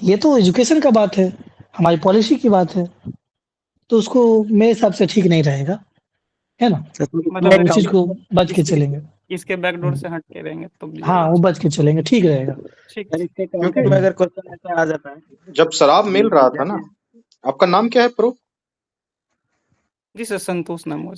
ये तो एजुकेशन का बात है, हमारी पॉलिसी की बात है, तो उसको मेरे हिसाब से ठीक नहीं रहेगा, है ना? मतलब उस चीज़ को बच के इसके चलेंगे। इसके बैकडोर हुँ। से हट के रहेंगे तो हाँ, ज़्यादा वो अच्छा। बच के चलेंगे, ठीक रहेगा। ठीक। सर इसके क्योंकि काउंटर में अगर क्वेश्चन ऐसा आ जाता है जब शराब मिल रहा था ना, जैसे आपका नाम क्या है प्रो? जी सर, संतोष नाम है।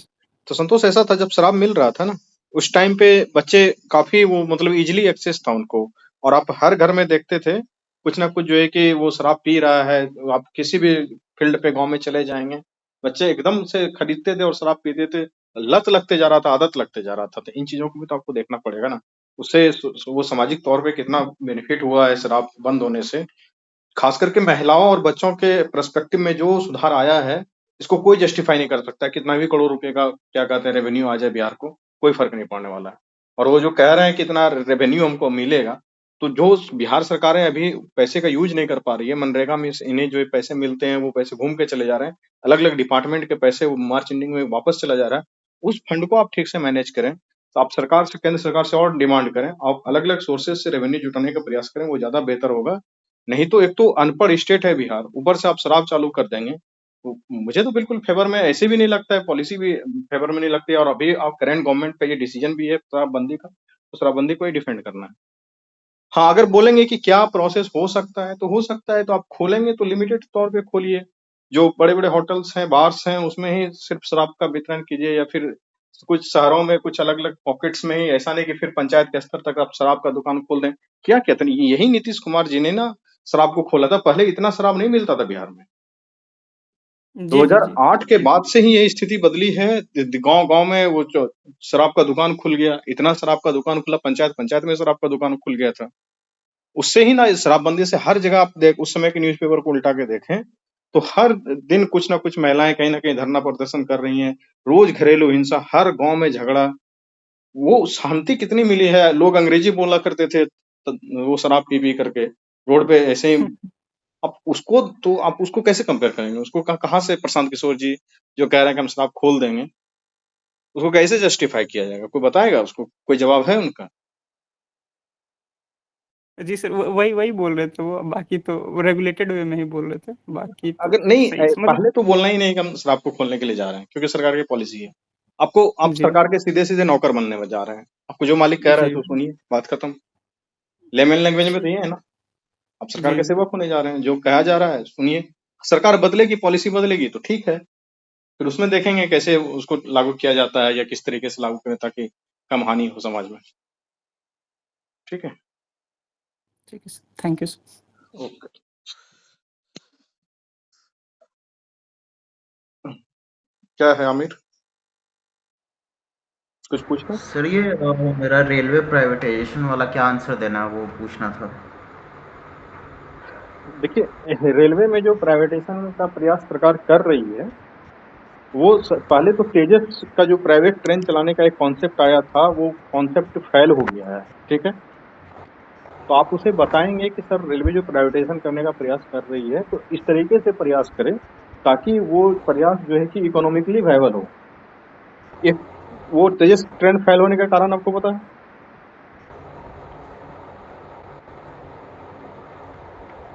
तो संतोष, ऐसा था जब शराब मिल रहा था ना, उस टाइम पे बच्चे काफी वो मतलब इजीली एक्सेस था उनको, और आप हर घर में देखते थे कुछ ना कुछ जो है कि वो शराब पी रहा है। आप किसी भी फील्ड पे गांव में चले जाएंगे, बच्चे एकदम से खरीदते थे और शराब पीते थे। लत लगते जा रहा था, आदत लगते जा रहा था। तो इन चीजों को भी तो आपको देखना पड़ेगा ना। उससे वो सामाजिक तौर पे कितना बेनिफिट हुआ है शराब बंद होने से। खास करके महिलाओं और बच्चों के पर्सपेक्टिव में जो सुधार आया है, इसको कोई जस्टिफाई नहीं कर सकता। कितना भी करोड़ रुपए का क्या कहते हैं रेवेन्यू आ जाए बिहार को, कोई फर्क नहीं पड़ने वाला है। और वो जो कह रहे हैं कि इतना रेवेन्यू हमको मिलेगा, तो जो बिहार सरकारें अभी पैसे का यूज नहीं कर पा रही है, मनरेगा में इन्हें जो पैसे मिलते हैं वो पैसे घूम के चले जा रहे हैं, अलग अलग डिपार्टमेंट के पैसे वो मार्च एंडिंग में वापस चला जा रहा है। उस फंड को आप ठीक से मैनेज करें, तो आप सरकार से, केंद्र सरकार से और डिमांड करें, आप अलग अलग सोर्सेज से रेवेन्यू जुटाने का प्रयास करें, वो ज्यादा बेहतर होगा। नहीं तो एक तो अनपढ़ स्टेट है बिहार, ऊपर से आप शराब चालू कर देंगे, तो मुझे तो बिल्कुल फेवर में ऐसे भी नहीं लगता है, पॉलिसी भी फेवर में नहीं लगती है। और अभी आप करंट गवर्नमेंट का ये डिसीजन भी है शराबबंदी का, तो शराबबंदी को ही डिफेंड करना है। हाँ, अगर बोलेंगे कि क्या प्रोसेस हो सकता है, तो हो सकता है। तो आप खोलेंगे तो लिमिटेड तौर पे खोलिए, जो बड़े बड़े होटल्स हैं, बार्स हैं, उसमें ही सिर्फ शराब का वितरण कीजिए, या फिर कुछ शहरों में कुछ अलग अलग पॉकेट्स में ही। ऐसा नहीं कि फिर पंचायत के स्तर तक आप शराब का दुकान खोल दें। क्या कहते हैं, यही नीतीश कुमार जी ने ना शराब को खोला था। पहले इतना शराब नहीं मिलता था बिहार में। जी, जी, जी। 2008 के बाद से ही ये स्थिति बदली है। गांव गांव में वो जो शराब का दुकान खुल गया, इतना शराब का दुकान खुला, पंचायत पंचायत में शराब का दुकान खुल गया था। उससे ही ना, इस शराबबंदी से हर जगह आप देख, उस समय के न्यूज़पेपर को उल्टा के देखें तो हर दिन कुछ ना कुछ महिलाएं कहीं ना कहीं धरना प्रदर्शन कर रही हैं। रोज घरेलू हिंसा, हर गांव में झगड़ा। वो शांति कितनी मिली है। लोग अंग्रेजी बोला करते थे वो शराब पी पी करके रोड पे ऐसे ही। आप उसको कैसे कंपेयर करेंगे? उसको कहाँ से प्रशांत किशोर जी जो कह रहे हैं कि हम शराब खोल देंगे, उसको कैसे जस्टिफाई किया जाएगा? कोई बताएगा उसको? कोई जवाब है उनका? जी सर, वही वही बोल रहे थे वो, बाकी तो रेगुलेटेड वे में ही बोल रहे थे, बाकी तो अगर नहीं, सही मतलब। पहले तो बोलना ही नहीं कि हम शराब को खोलने के लिए जा रहे हैं, क्योंकि सरकार की पॉलिसी है। आप जी, सरकार के सीधे सीधे नौकर बनने में जा रहे हैं। आपको जो मालिक कह रहा है जी, तो सुनिए, बात खत्म। लेमन लैंग्वेज में तो ठीक। ये है ना, आप सरकार जी, के जी। सेवक होने जा रहे हैं, जो कहा जा रहा है सुनिए। सरकार बदलेगी, पॉलिसी बदलेगी तो ठीक है, फिर उसमें देखेंगे कैसे उसको लागू किया जाता है, या किस तरीके से लागू करें ताकि कम हानि हो समाज में। ठीक है, ठीक है sir, thank you sir. Okay. क्या है आमिर, कुछ पूछना? सर ये मेरा रेलवे प्राइवेटाइजेशन वाला क्या आंसर देना है वो पूछना था। देखिए, रेलवे में जो प्राइवेटाइजेशन का प्रयास सरकार कर रही है, वो पहले तो तेजस का जो प्राइवेट ट्रेन चलाने का एक कॉन्सेप्ट आया था, वो कॉन्सेप्ट फेल हो गया है। ठीक है, तो आप उसे बताएंगे कि सर रेलवे जो प्राइवेटाइजेशन करने का प्रयास कर रही है, तो इस तरीके से प्रयास करे ताकि वो प्रयास जो है कि इकोनॉमिकली वायबल हो। एक वो तेजस ट्रेन फेल होने का कारण आपको पता है?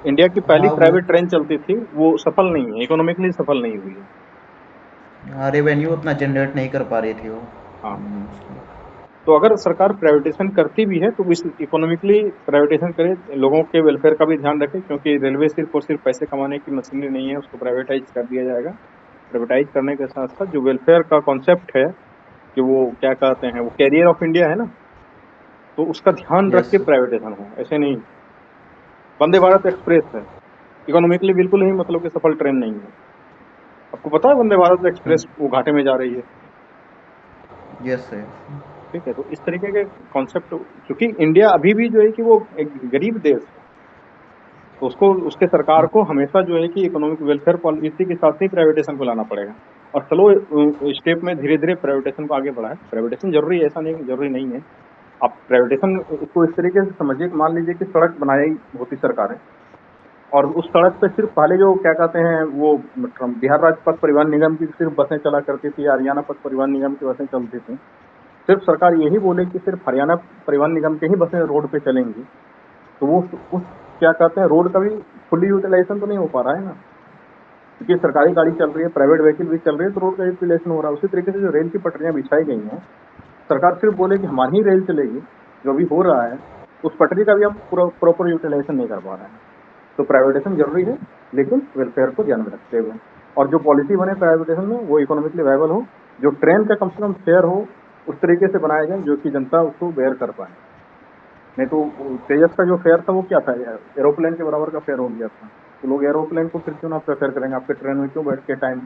इंडिया की पहली हाँ वो प्राइवेट ट्रेन चलती थी, वो सफल नहीं है, इकोनॉमिकली सफल नहीं हुई है। रेवेन्यू उतना जनरेट नहीं कर पा रही थी वो। हाँ, तो अगर सरकार प्राइवेटाइजेशन करती भी है तो इस इकोनॉमिकली प्राइवेटाइजेशन करे, लोगों के वेलफेयर का भी ध्यान रखे, क्योंकि रेलवे सिर्फ और सिर्फ पैसे कमाने की मशीनरी नहीं है, उसको प्राइवेटाइज कर दिया जाएगा। प्राइवेटाइज करने के साथ साथ जो वेलफेयर का कॉन्सेप्ट है, कि वो क्या कहते हैं, वो कैरियर ऑफ इंडिया है ना, तो उसका ध्यान रख यस के प्राइवेटाइजेशन हो। ऐसे नहीं, वंदे भारत एक्सप्रेस है, इकोनॉमिकली बिल्कुल ही मतलब कि सफल ट्रेन नहीं है। आपको पता है वंदे भारत एक्सप्रेस वो घाटे में जा रही है। Yes sir. ठीक है, तो इस तरीके के कॉन्सेप्ट, क्योंकि इंडिया अभी भी जो है कि वो एक गरीब देश है, तो उसको, उसके सरकार को हमेशा जो है कि इकोनॉमिक वेलफेयर पॉलिसी के साथ ही प्राइवेटाइजेशन को लाना पड़ेगा, और स्लो स्टेप में धीरे धीरे प्राइवेटाइजेशन को आगे बढ़ाए। प्राइवेटाइजेशन जरूरी है, ऐसा नहीं जरूरी नहीं है। आप प्राइवेटाइजेशन को इस तरीके से समझिए कि मान लीजिए कि सड़क बनाई होती सरकार है, और उस सड़क पे सिर्फ पहले जो क्या कहते हैं वो बिहार राज्य पथ परिवहन निगम की सिर्फ बसें चला करती थी, हरियाणा पथ परिवहन निगम की बसें चलती थी। सिर्फ सरकार यही बोले कि सिर्फ हरियाणा परिवहन निगम के ही बसें रोड पे चलेंगी, तो वो उस क्या कहते हैं रोड का भी फुली यूटिलाइजेशन तो नहीं हो पा रहा है ना, क्योंकि सरकारी गाड़ी चल रही है, प्राइवेट व्हीकल भी चल रही है, तो रोड का यूटिलाइजेशन हो रहा है। उसी तरीके से जो रेल की पटरियां बिछाई गई हैं, सरकार सिर्फ बोले कि हमारी ही रेल चलेगी, जो भी हो रहा है उस पटरी का भी हम प्रॉपर यूटिलाइजेशन नहीं कर पा रहे हैं। तो प्राइवेटाइजेशन जरूरी है, लेकिन वेलफेयर को ध्यान में रखते हुए, और जो पॉलिसी बने प्राइवेटाइजेशन में वो इकोनॉमिकली वायबल हो, जो ट्रेन का कम से कम फेयर हो उस तरीके से बनाया जाए जो कि जनता उसको बेयर कर पाए। नहीं तो तेजस का जो फेयर था वो क्या था, एरोप्लेन के बराबर का फेयर हो गया था, तो लोग एरोप्लेन को फिर क्यों ना प्रेफर करेंगे, आपके ट्रेन में क्यों बैठ के टाइम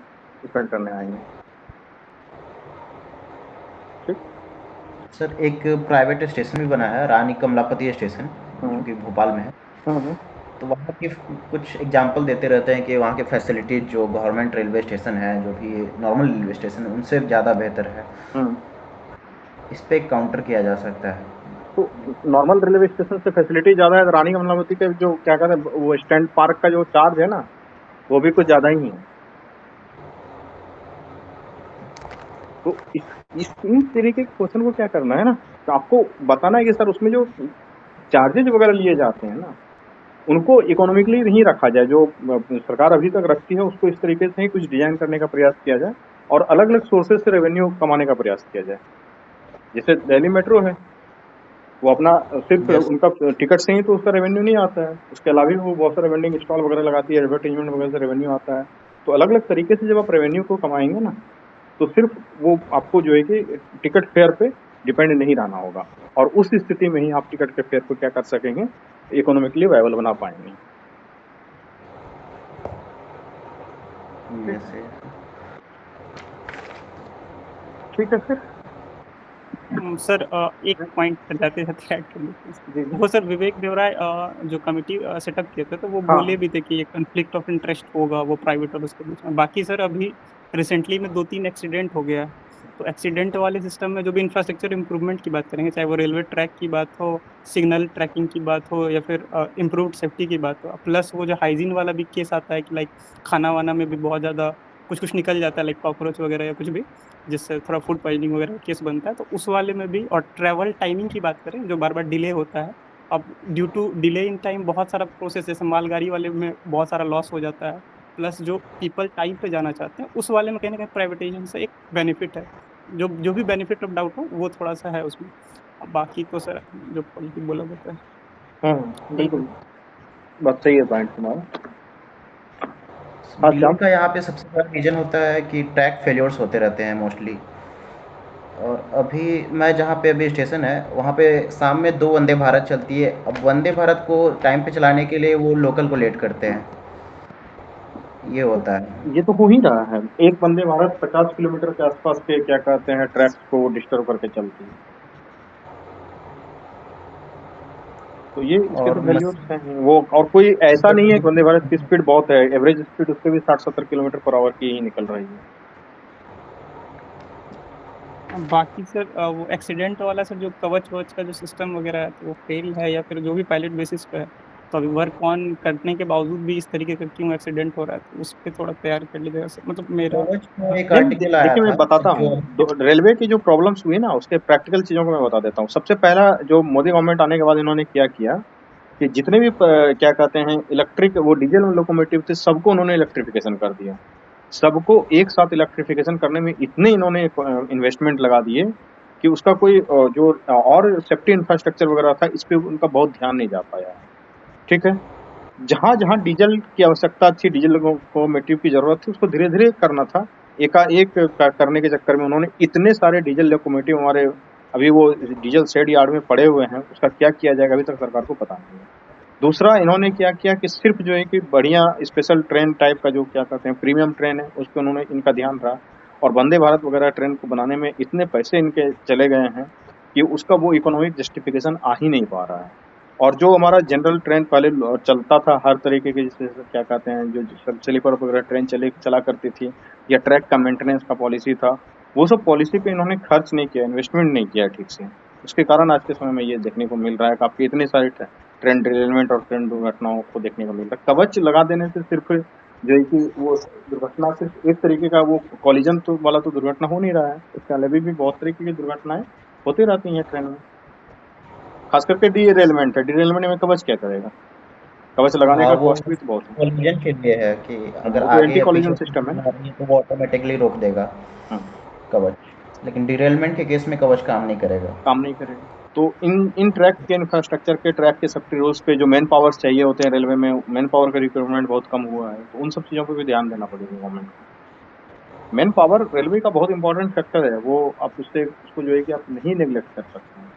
स्पेंड करने आएंगे। ठीक। सर एक प्राइवेट स्टेशन भी बना है, रानी कमलापति स्टेशन, जो कि भोपाल में है। तो वहाँ की कुछ एग्जाम्पल देते रहते हैं कि वहाँ के फैसिलिटीज जो गवर्नमेंट रेलवे स्टेशन है, जो कि नॉर्मल रेलवे स्टेशन है, उनसे ज़्यादा बेहतर है। इस पे काउंटर किया जा सकता है। तो नॉर्मल रेलवे स्टेशन से फैसिलिटी ज्यादा है, तो रानी कमलापति के जो क्या कहते हैं वो स्टैंड पार्क का जो चार्ज है ना, वो भी कुछ ज्यादा ही है। तो इस तरीके के क्वेश्चन को क्या करना है ना, तो आपको बताना है कि सर उसमें जो चार्जेज वगैरह लिए जाते हैं ना, उनको इकोनॉमिकली नहीं रखा जाए, जो सरकार अभी तक रखती है उसको इस तरीके से ही कुछ डिजाइन करने का प्रयास किया जाए, और अलग अलग सोर्सेज से रेवेन्यू कमाने का प्रयास किया जाए। जैसे दिल्ली मेट्रो है, वो अपना सिर्फ उनका टिकट से ही तो उसका रेवेन्यू नहीं आता है, उसके अलावा भी वो बहुत सारे वेंडिंग स्टॉल वगैरह लगाती है, एडवर्टाइजमेंट वगैरह से रेवेन्यू आता है। तो अलग अलग तरीके से जब आप रेवेन्यू को कमाएंगे ना, तो सिर्फ वो आपको जो है कि टिकट फेयर पे डिपेंड नहीं रहना होगा, और उस स्थिति में ही आप टिकट के फेयर को क्या कर सकेंगे, इकोनॉमिकली वायबल बना पाएंगे। ठीक है सर। सर एक पॉइंट जाते जाते ऐड कर लेते हैं। वो सर विवेक देवराय जो कमेटी सेटअप किए थे, तो वो बोले भी थे कि एक कॉन्फ्लिक्ट ऑफ इंटरेस्ट होगा वो प्राइवेट और उसके बीच में। बाकी सर अभी रिसेंटली में 2-3 एक्सीडेंट हो गया, तो एक्सीडेंट वाले सिस्टम में जो भी इंफ्रास्ट्रक्चर इंप्रूवमेंट की बात करेंगे, चाहे वो रेलवे ट्रैक की बात हो, सिग्नल ट्रैकिंग की बात हो, या फिर इम्प्रूव्ड सेफ्टी की बात हो, प्लस वो जो हाइजीन वाला भी केस आता है कि लाइक खाना वाना में भी बहुत ज़्यादा कुछ निकल जाता है, लाइक कॉकरोच वगैरह या कुछ भी, जिससे थोड़ा फूड पॉइजनिंग वगैरह केस बनता है, तो उस वाले में भी। और ट्रैवल टाइमिंग की बात करें, जो बार बार डिले होता है, अब due to delay in time बहुत सारा प्रोसेस, जैसे मालगाड़ी वाले में बहुत सारा लॉस हो जाता है, प्लस जो पीपल टाइम पे जाना चाहते हैं उस वाले में कहीं ना कहीं प्राइवेटाइजेशन से एक बेनिफिट है, जो भी बेनिफिट ऑफ डाउट हो वो थोड़ा सा है उसमें। बाकी तो सर जो पॉलिटिक बोला जाता है। बिल्कुल बात सही है पॉइंट तुम्हारा। दिल्ली का यहाँ पे सबसे बड़ा रीजन होता है कि ट्रैक फेलियर्स होते रहते हैं मोस्टली। और अभी मैं जहाँ पे अभी स्टेशन है, वहाँ पे शाम में 2 वंदे भारत चलती है। अब वंदे भारत को टाइम पे चलाने के लिए वो लोकल को लेट करते हैं, ये होता है। ये तो हो ही रहा है। एक वंदे भारत 50 किलोमीटर के आसपास के क्या कहते हैं ट्रैक्स को डिस्टर्ब करके चलती है, तो ये इसके तो वैल्यूज हैं वो। और कोई ऐसा नहीं है कि वंदे भारत की स्पीड बहुत है, एवरेज स्पीड उससे भी 60-70 किलोमीटर पर आवर की ही निकल रही है। बाकी सर वो एक्सीडेंट वाला सर जो कवच का जो सिस्टम वगैरह है, तो वो फेल है या फिर जो भी पायलट बेसिस पे है, तो अभी वर्क ऑन करने के बावजूद भी इस तरीके का क्यों एक्सीडेंट हो रहा है, तो उस पर थोड़ा तैयार कर लीजिएगा सर। मतलब मेरा एक आर्टिकल आया देखिए, मैं बताता हूँ रेलवे की जो प्रॉब्लम्स हुई ना, उसके प्रैक्टिकल चीजों को मैं बता देता हूँ। सबसे पहला जो मोदी गवर्नमेंट आने के बाद इन्होंने क्या किया कि जितने भी क्या कहते हैं इलेक्ट्रिक वो डीजल लोकोमोटिव थे, सबको उन्होंने इलेक्ट्रिफिकेशन कर दिया। सबको एक साथ इलेक्ट्रिफिकेशन करने में इतने इन्होंने इन्वेस्टमेंट लगा दिए कि उसका कोई जो और सेफ्टी इंफ्रास्ट्रक्चर वगैरह था, इस पे उनका बहुत ध्यान नहीं जा पाया। ठीक है, जहां जहां डीजल की आवश्यकता थी, डीजल लोकोमोटिव की जरूरत थी, उसको धीरे धीरे करना था। एकाएक करने के चक्कर में उन्होंने इतने सारे डीजल लोकोमोटिव हमारे अभी वो डीजल शेड यार्ड में पड़े हुए हैं, उसका क्या किया जाएगा अभी तक सरकार को पता नहीं है। दूसरा, इन्होंने क्या किया कि सिर्फ जो है कि बढ़िया स्पेशल ट्रेन टाइप का जो क्या कहते हैं प्रीमियम ट्रेन है, उस पर उन्होंने इनका ध्यान रहा, और वंदे भारत वगैरह ट्रेन को बनाने में इतने पैसे इनके चले गए हैं कि उसका वो इकोनॉमिक जस्टिफिकेशन आ ही नहीं पा रहा है। और जो हमारा जनरल ट्रेन पहले चलता था हर तरीके के, जैसे क्या कहते हैं जो स्लीपर वगैरह ट्रेन चला करती थी, या ट्रैक का मेंटेनेंस का पॉलिसी था, वो सब पॉलिसी पे इन्होंने खर्च नहीं किया, इन्वेस्टमेंट नहीं किया ठीक से। उसके कारण आज के समय में ये देखने को मिल रहा है कि आपकी इतनी सारी ट्रेन डिरेलमेंट और ट्रेन दुर्घटनाओं को देखने को मिल रहा है। कवच लगा देने से सिर्फ जो है कि वो दुर्घटना सिर्फ एक तरीके का वो कॉलिजन तो वाला तो दुर्घटना हो नहीं रहा है, इसके अलावा भी बहुत तरीके की दुर्घटनाएं होती रहती हैं ट्रेन में, खास करके डिरेलमेंट है। डिरेलमेंट में कवच क्या करेगा? कवच लगाने हाँ, का वो कॉस्ट भी तो बहुत है। कोलिजन के लिए है कि अगर वो तो आगे एंटी या कॉलिजन पीछे से सिस्टम है मशीन ना। आ रही है तो वो ऑटोमेटिकली रोक देगा हम्म, कवच। लेकिन डिरेलमेंट के केस में कवच काम नहीं करेगा। काम नहीं करेगा। तो इन ट्रैक के इंफ्रास्ट्रक्चर के, ट्रैक के सेफ्टी रूल्स पे जो मैन पावर्स चाहिए होते हैं रेलवे में, मैन पावर का रिक्वायरमेंट बहुत कम हुआ है, तो उन सब चीजों पे भी ध्यान देना पड़ेगा गवर्नमेंट को। मैन पावर रेलवे का बहुत इंपॉर्टेंट फैक्टर है, वो आप उसको जो है कि आप नहीं नेग्लेक्ट कर सकते हैं।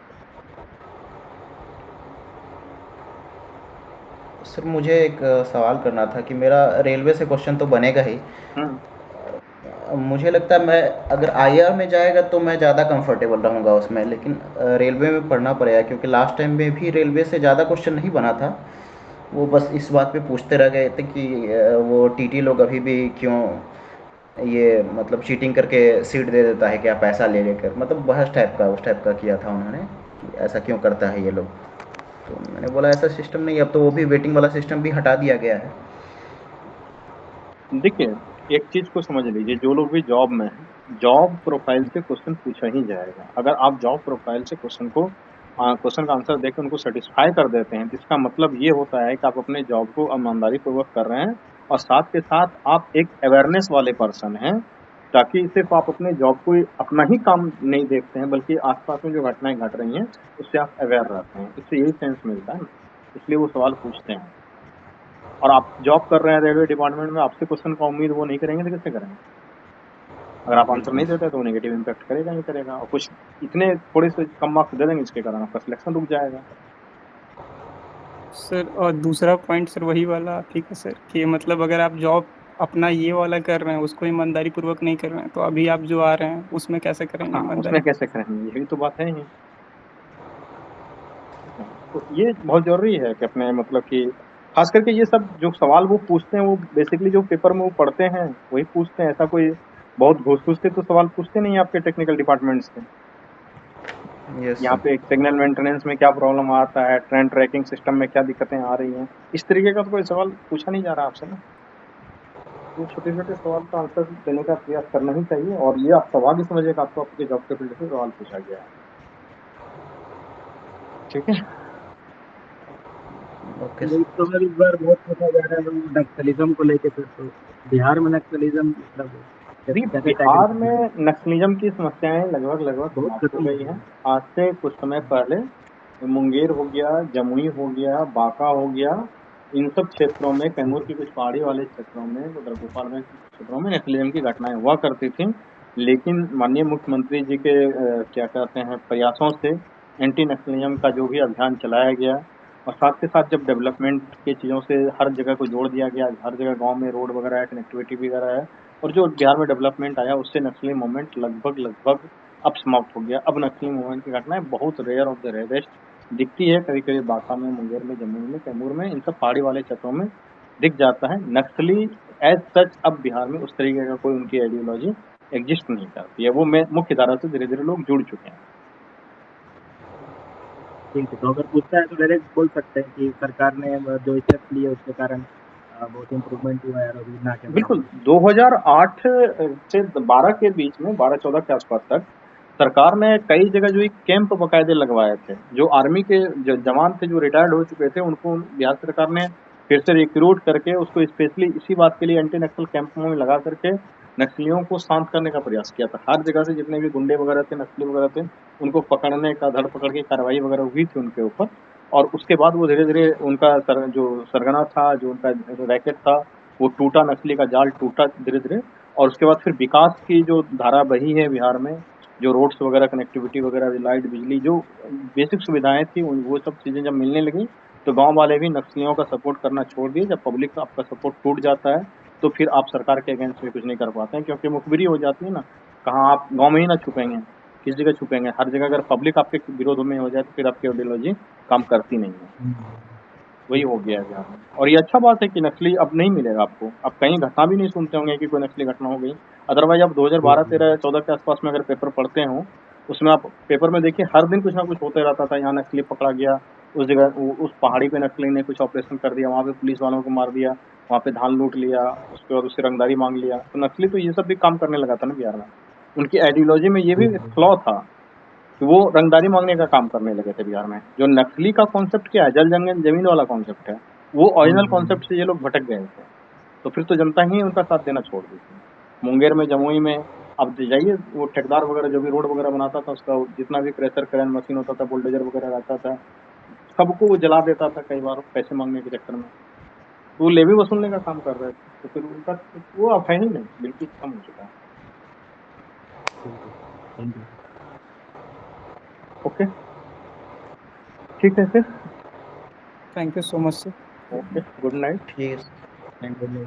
सर मुझे एक सवाल करना था कि मेरा रेलवे से क्वेश्चन तो बनेगा ही। हम्म, मुझे लगता है मैं अगर आईआर में जाएगा तो मैं ज़्यादा कंफर्टेबल रहूँगा उसमें, लेकिन रेलवे में पढ़ना पड़ेगा क्योंकि लास्ट टाइम में भी रेलवे से ज़्यादा क्वेश्चन नहीं बना था। वो बस इस बात पे पूछते रह गए थे कि वो टीटी लोग अभी भी क्यों ये मतलब चीटिंग करके सीट दे देता है क्या पैसा ले लेकर, मतलब बहस टाइप का उस टाइप का किया था उन्होंने कि ऐसा क्यों करता है ये लोग। तो मैंने बोला ऐसा सिस्टम नहीं, अब तो वो भी वेटिंग वाला सिस्टम भी हटा दिया गया है। देखिए एक चीज को समझ लीजिए, जो लोग भी जॉब में हैं, जॉब प्रोफाइल से क्वेश्चन पूछा ही जाएगा। अगर आप जॉब प्रोफाइल से क्वेश्चन का आंसर देकर उनको सेटिस्फाई कर देते हैं, तो इसका मतलब ये होता है कि आप अपने जॉब को ईमानदारी पूर्वक कर रहे हैं, और साथ के साथ आप एक अवेयरनेस वाले पर्सन हैं, ताकि सिर्फ आप अपने जॉब को अपना ही काम नहीं देखते हैं, बल्कि आसपास में जो घटनाएं घट रही हैं उससे आप अवेयर रहते हैं। इससे यही सेंस मिलता है ना, इसलिए वो सवाल पूछते हैं। और आप जॉब कर रहे हैं रेलवे डिपार्टमेंट में, आपसे क्वेश्चन का उम्मीद वो नहीं करेंगे तो किससे करेंगे? अगर आप आंसर नहीं देते तो वो नेगेटिव इम्पैक्ट करेगा ही करेगा, और कुछ इतने थोड़े से कम मार्क्स दे देंगे इसके कारण आपका सिलेक्शन रुक जाएगा। सर और दूसरा पॉइंट सर वही वाला ठीक है सर, कि मतलब अगर आप जॉब अपना ये वाला कर रहे हैं उसको ईमानदारी पूर्वक नहीं कर रहे हैं, तो अभी आप जो आ रहे हैं उसमें कैसे करेंगे हाँ, ईमानदारी? उसमें कैसे करेंगे, यही तो बात है ही। तो ये बहुत जरूरी है कि अपने मतलब कि खास करके ये सब जो सवाल वो पूछते हैं, वो बेसिकली जो पेपर में वो पढ़ते हैं वही पूछते हैं। ऐसा कोई बहुत घुस घुस के तो सवाल पूछते नहीं है आपके टेक्निकल डिपार्टमेंट से। यस यहाँ सर। पे सिग्नल मेंटेनेंस में क्या प्रॉब्लम आता है, ट्रेन ट्रैकिंग सिस्टम में क्या दिक्कतें आ रही हैं, इस तरीके का तो कोई सवाल पूछा नहीं जा रहा आपसे ना। तो छोटे छोटे सवाल का आंसर देने का प्रयास करना ही चाहिए, और ये आप सवाल ही समझिए कि आपको आपके जॉब के फील्ड से सवाल पूछा गया है। ठीक है। ओके वही सर। तो सर इस बार बहुत पूछा जा रहा है वो नक्सलिज्म को लेके सर। तो बिहार में नक्सलिज्म मतलब जी, कैसे टैकल बिहार करना है? में नक्सलिज्म की समस्याएं लगभग लगभग बहुत समाप्त हो खत्म हो गई गया हैं। है। आज से कुछ समय पहले मुंगेर हो गया, जमुई हो गया, बांका हो गया, इन सब क्षेत्रों में, कैमूर के कुछ पहाड़ी वाले क्षेत्रों में, उधर गोपालगंज के क्षेत्रों में नक्सलिज्म की घटनाएं हुआ करती थी। लेकिन माननीय मुख्यमंत्री जी के क्या कहते हैं प्रयासों से एंटी नक्सलिज्म का जो भी अभियान चलाया गया, और साथ के साथ जब डेवलपमेंट की चीज़ों से हर जगह को जोड़ दिया गया, हर जगह गांव में रोड वगैरह है, कनेक्टिविटी वगैरह है, और जो बिहार में डेवलपमेंट आया, उससे नक्सली मूवमेंट लगभग लगभग अब समाप्त हो गया। अब नक्सली मूवमेंट की घटनाएं बहुत रेयर ऑफ द रेयरेस्ट दिखती है, कभी कभी बांका में, मुंगेर में, जमुई में, कैमूर में, इन सब पहाड़ी वाले क्षेत्रों में दिख जाता है। नक्सली एज सच अब बिहार में उस तरीके का कोई उनकी आइडियोलॉजी एग्जिस्ट नहीं करती है, वो मुख्य धारा से धीरे धीरे लोग जुड़ चुके हैं। ठीक है, तो अगर पूछता है तो डायरेक्ट बोल सकते हैं कि सरकार ने जो स्टेप्स लिए उसके कारण बहुत इम्प्रूवमेंट हुआ है और अभी ना के बिल्कुल, बराबर है। 2008 से 12 के बीच में, 12-14 के आसपास तक सरकार ने कई जगह जो कैंप बकायदे लगवाए थे। जो आर्मी के जो जवान थे, जो रिटायर्ड हो चुके थे, उनको बिहार सरकार ने फिर से रिक्रूट करके उसको स्पेशली इसी बात के लिए एंटी नक्सल कैंपों में लगा करके नक्सलियों को शांत करने का प्रयास किया था। हर जगह से जितने भी गुंडे वगैरह थे, नक्सली वगैरह थे, उनको पकड़ने का, धर पकड़ की कार्रवाई वगैरह हुई थी उनके ऊपर। और उसके बाद वो धीरे धीरे उनका जो सरगना था, जो उनका रैकेट था, वो टूटा, नक्सली का जाल टूटा धीरे धीरे। और उसके बाद फिर विकास की जो धारा बही है बिहार में, जो रोड्स वगैरह, कनेक्टिविटी वगैरह, लाइट, बिजली, जो बेसिक सुविधाएं थी, वो सब चीजें जब मिलने लगी, तो गांव वाले भी नक्सलियों का सपोर्ट करना छोड़ दिए। जब पब्लिक का आपका सपोर्ट टूट जाता है, तो फिर आप सरकार के अगेंस्ट में कुछ नहीं कर पाते हैं, क्योंकि मुखबिरी हो जाती है ना। कहाँ आप गांव में ही ना छुपेंगे, किस जगह छुपेंगे? हर जगह अगर पब्लिक आपके विरोध में हो जाए, तो फिर आपकी आइडियोलॉजी काम करती नहीं है। वही हो गया है बिहार में। और ये अच्छा बात है कि नक्सली अब नहीं मिलेगा आपको। आप कहीं घटना भी नहीं सुनते होंगे कि कोई नक्सली घटना हो गई। अदरवाइज आप 2012, 13, 14 के आसपास में अगर पेपर पढ़ते हो, उसमें आप पेपर में देखिए हर दिन कुछ ना कुछ होते रहता था। यहाँ नक्सली पकड़ा गया, उस जगह उस पहाड़ी पे नक्सली ने कुछ ऑपरेशन कर दिया, वहाँ पे पुलिस वालों को मार दिया, वहाँ पे धान लूट लिया, उसके बाद उससे रंगदारी मांग लिया। तो नक्सली तो ये सब भी काम करने लगा था ना बिहार में। उनकी आइडियोलॉजी में ये भी एक फ्लॉ था कि वो रंगदारी मांगने का काम करने लगे थे बिहार में। जो नक्सली का कॉन्सेप्ट क्या है, जल जंगल जमीन वाला कॉन्सेप्ट है। वो ओरिजिनल कॉन्सेप्ट से ये लोग भटक गए थे, तो फिर तो जनता ही उनका साथ देना छोड़ दी थी। मुंगेर में, जमुई में आप जाइए, वो ठेकेदार वगैरह जो भी रोड वगैरह बनाता था, उसका जितना भी क्रेशर क्रेन मशीन होता था, बुलडोजर वगैरह रहता था, सबको वो जला देता था कई बार पैसे मांगने के चक्कर में। तो वो लेवी वसूलने का काम कर रहे थे, तो फिर उनका वो अब है ही नहीं, बिल्कुल खत्म हो चुका है। Thank you. ओके, ठीक है फिर, thank you so much sir. Okay, good night. ठीक है। Thank you.